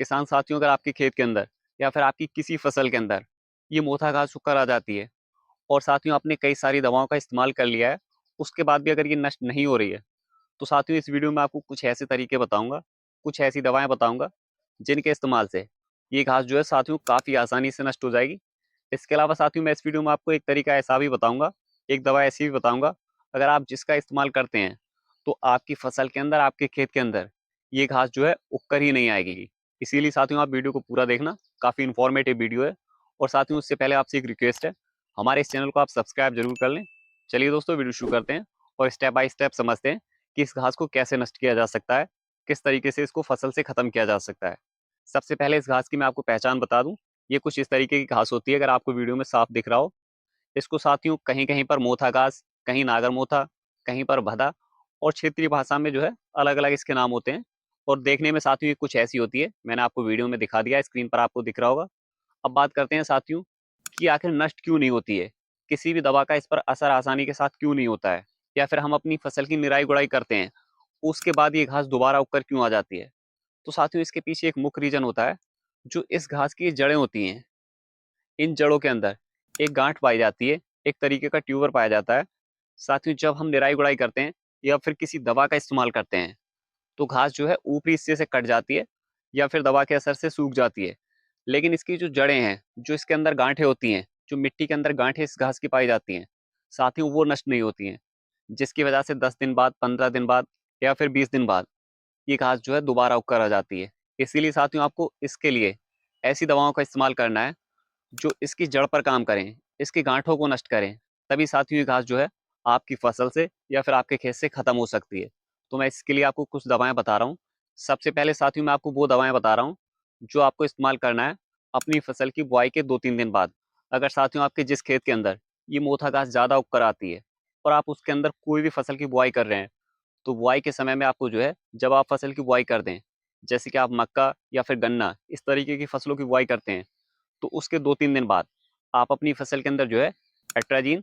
किसान साथियों, अगर आपके खेत के अंदर या फिर आपकी किसी फसल के अंदर ये मोथा घास उगकर आ जाती है और साथियों आपने कई सारी दवाओं का इस्तेमाल कर लिया है, उसके बाद भी अगर ये नष्ट नहीं हो रही है, तो साथियों इस वीडियो में आपको कुछ ऐसे तरीके बताऊंगा, कुछ ऐसी दवाएं बताऊंगा जिनके इस्तेमाल से ये घास जो है साथियों काफ़ी आसानी से नष्ट हो जाएगी। इसके अलावा साथियों मैं इस वीडियो में आपको एक तरीका ऐसा भी बताऊंगा, एक दवा ऐसी भी बताऊंगा, अगर आप जिसका इस्तेमाल करते हैं तो आपकी फसल के अंदर, आपके खेत के अंदर ये घास जो है उगकर ही नहीं आएगी। इसीलिए साथियों आप वीडियो को पूरा देखना, काफ़ी इन्फॉर्मेटिव वीडियो है। और साथियों उससे पहले आपसे एक रिक्वेस्ट है, हमारे इस चैनल को आप सब्सक्राइब जरूर कर लें। चलिए दोस्तों वीडियो शुरू करते हैं और स्टेप बाय स्टेप समझते हैं कि इस घास को कैसे नष्ट किया जा सकता है, किस तरीके से इसको फसल से खत्म किया जा सकता है। सबसे पहले इस घास की मैं आपको पहचान बता दूं, ये कुछ इस तरीके की घास होती है, अगर आपको वीडियो में साफ दिख रहा हो। इसको साथियों कहीं कहीं पर मोथा घास, कहीं नागर मोथा, कहीं पर भदा, और क्षेत्रीय भाषा में जो है अलग अलग इसके नाम होते हैं। और देखने में साथियों ये कुछ ऐसी होती है, मैंने आपको वीडियो में दिखा दिया, स्क्रीन पर आपको दिख रहा होगा। अब बात करते हैं साथियों कि आखिर नष्ट क्यों नहीं होती है, किसी भी दवा का इस पर असर आसानी के साथ क्यों नहीं होता है, या फिर हम अपनी फसल की निराई गुड़ाई करते हैं उसके बाद ये घास दोबारा उगकर क्यों आ जाती है। तो साथियों इसके पीछे एक मुख्य रीजन होता है, जो इस घास की जड़ें होती हैं, इन जड़ों के अंदर एक गांठ पाई जाती है, एक तरीके का ट्यूबर पाया जाता है। साथियों जब हम निराई गुड़ाई करते हैं या फिर किसी दवा का इस्तेमाल करते हैं तो घास जो है ऊपरी हिस्से से कट जाती है या फिर दवा के असर से सूख जाती है। लेकिन इसकी जो जड़ें हैं, जो इसके अंदर गांठें होती हैं, जो मिट्टी के अंदर गांठें इस घास की पाई जाती हैं, साथियों वो नष्ट नहीं होती हैं, जिसकी वजह से 10 दिन बाद, 15 दिन बाद या फिर 20 दिन बाद ये घास जो है दोबारा उगकर आ जाती है। इसीलिए साथियों आपको इसके लिए ऐसी दवाओं का इस्तेमाल करना है जो इसकी जड़ पर काम करें, इसकी गांठों को नष्ट करें। तभी साथियों ये घास जो है आपकी फसल से या फिर आपके खेत से खत्म हो सकती है। तो मैं इसके लिए आपको कुछ दवाएं बता रहा हूँ। सबसे पहले साथियों मैं आपको वो दवाएं बता रहा हूँ जो आपको इस्तेमाल करना है अपनी फसल की बुआई के 2-3 दिन बाद। अगर साथियों आपके जिस खेत के अंदर ये मोथा घास ज़्यादा उगकर आती है और आप उसके अंदर कोई भी फसल की बुआई कर रहे हैं, तो बुआई के समय में आपको जो है, जब आप फसल की बुआई कर दें, जैसे कि आप मक्का या फिर गन्ना इस तरीके की फसलों की बुआई करते हैं, तो उसके 2-3 दिन बाद आप अपनी फसल के अंदर जो है एट्राजीन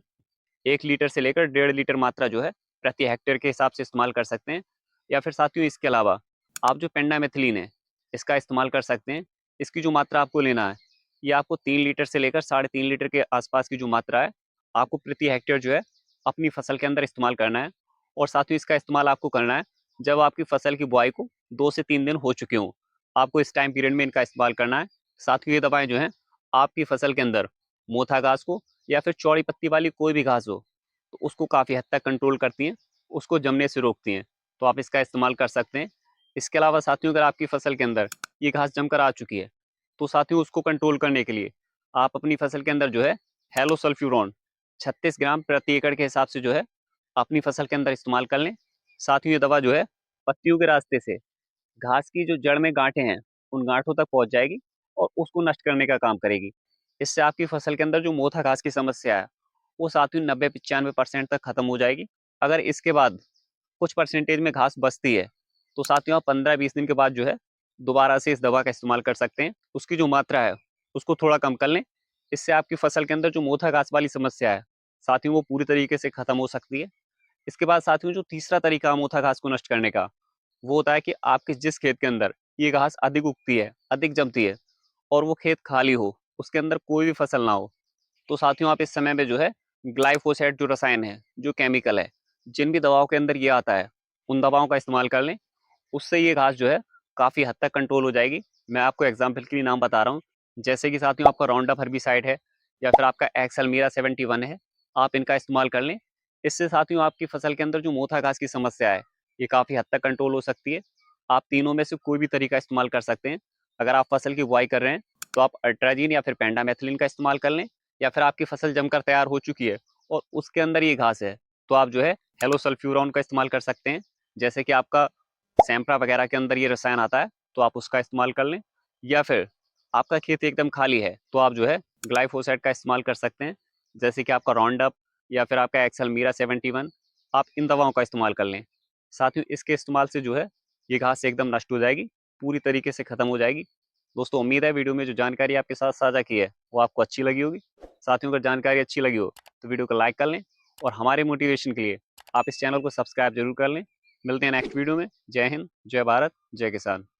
1 लीटर से लेकर 1.5 लीटर मात्रा जो है प्रति हेक्टेयर के हिसाब से इस्तेमाल कर सकते हैं। या फिर साथियों इसके अलावा आप जो पेंडामेथिलीन है इसका इस्तेमाल कर सकते हैं। इसकी जो मात्रा आपको लेना है, ये आपको 3 लीटर से लेकर 3.5 लीटर के आसपास की जो मात्रा है आपको प्रति हेक्टेयर जो है अपनी फसल के अंदर इस्तेमाल करना है। और साथियों इसका इस्तेमाल आपको करना है जब आपकी फसल की बुआई को 2 से 3 दिन हो चुके हों, आपको इस टाइम पीरियड में इनका इस्तेमाल करना है। साथियों ये दवाएं जो हैं आपकी फसल के अंदर मोथा घास को या फिर चौड़ी पत्ती वाली कोई भी घास हो तो उसको काफ़ी हद तक कंट्रोल करती हैं, उसको जमने से रोकती हैं। तो आप इसका इस्तेमाल कर सकते हैं। इसके अलावा साथियों अगर आपकी फसल के अंदर ये घास जमकर आ चुकी है, तो साथियों उसको कंट्रोल करने के लिए आप अपनी फसल के अंदर जो है हेलोसल्फ्यूरॉन 36 ग्राम प्रति एकड़ के हिसाब से जो है अपनी फसल के अंदर इस्तेमाल कर लें। साथियों ये दवा जो है पत्तियों के रास्ते से घास की जो जड़ में गांठें हैं उन गांठों तक पहुंच जाएगी और उसको नष्ट करने का काम करेगी। इससे आपकी फसल के अंदर जो मोथा घास की समस्या है वो साथियों 90-95% तक खत्म हो जाएगी। अगर इसके बाद कुछ परसेंटेज में घास बचती है, तो साथियों आप 15-20 दिन के बाद जो है दोबारा से इस दवा का इस्तेमाल कर सकते हैं। उसकी जो मात्रा है उसको थोड़ा कम कर लें। इससे आपकी फसल के अंदर जो मोथा घास वाली समस्या है साथियों वो पूरी तरीके से खत्म हो सकती है। इसके बाद साथियों जो तीसरा तरीका मोथा घास को नष्ट करने का, वो होता है कि आपके जिस खेत के अंदर ये घास अधिक उगती है, अधिक जमती है, और वो खेत खाली हो, उसके अंदर कोई भी फसल ना हो, तो साथियों आप इस समय में जो है ग्लाइफोसेट जो रसायन है, जो केमिकल है, जिन भी दवाओं के अंदर ये आता है, उन दवाओं का इस्तेमाल कर लें। उससे ये घास जो है काफ़ी हद तक कंट्रोल हो जाएगी। मैं आपको एग्जाम्पल के लिए नाम बता रहा हूँ, जैसे कि साथियों आपका राउंडअप हर्बिसाइड है या फिर आपका एक्सलमीरा 71 है, आप इनका इस्तेमाल कर लें। इससे साथियों आपकी फसल के अंदर जो मोथा घास की समस्या है ये काफ़ी हद तक कंट्रोल हो सकती है। आप तीनों में से कोई भी तरीका इस्तेमाल कर सकते हैं। अगर आप फसल की बुआई कर रहे हैं तो आप अल्ट्राजीन या फिर पेंडामेथिलीन का इस्तेमाल कर लें। या फिर आपकी फसल जमकर तैयार हो चुकी है और उसके अंदर ये घास है, तो आप जो है हेलोसल्फ्यूरॉन का इस्तेमाल कर सकते हैं। जैसे कि आपका सैंप्रा वगैरह के अंदर ये रसायन आता है, तो आप उसका इस्तेमाल कर लें। या फिर आपका खेत एकदम खाली है तो आप जो है ग्लाइफोसेट का इस्तेमाल कर सकते हैं, जैसे कि आपका राउंडअप या फिर आपका एक्सलमीरा 71, आप इन दवाओं का इस्तेमाल कर लें। साथियों इसके इस्तेमाल से जो है ये घास एकदम नष्ट हो जाएगी, पूरी तरीके से खत्म हो जाएगी। दोस्तों उम्मीद है वीडियो में जो जानकारी आपके साथ साझा की है वो आपको अच्छी लगी होगी। साथियों अगर जानकारी अच्छी लगी हो तो वीडियो को लाइक कर लें, और हमारे मोटिवेशन के लिए आप इस चैनल को सब्सक्राइब जरूर कर लें। मिलते हैं नेक्स्ट वीडियो में। जय हिंद, जय भारत, जय किसान।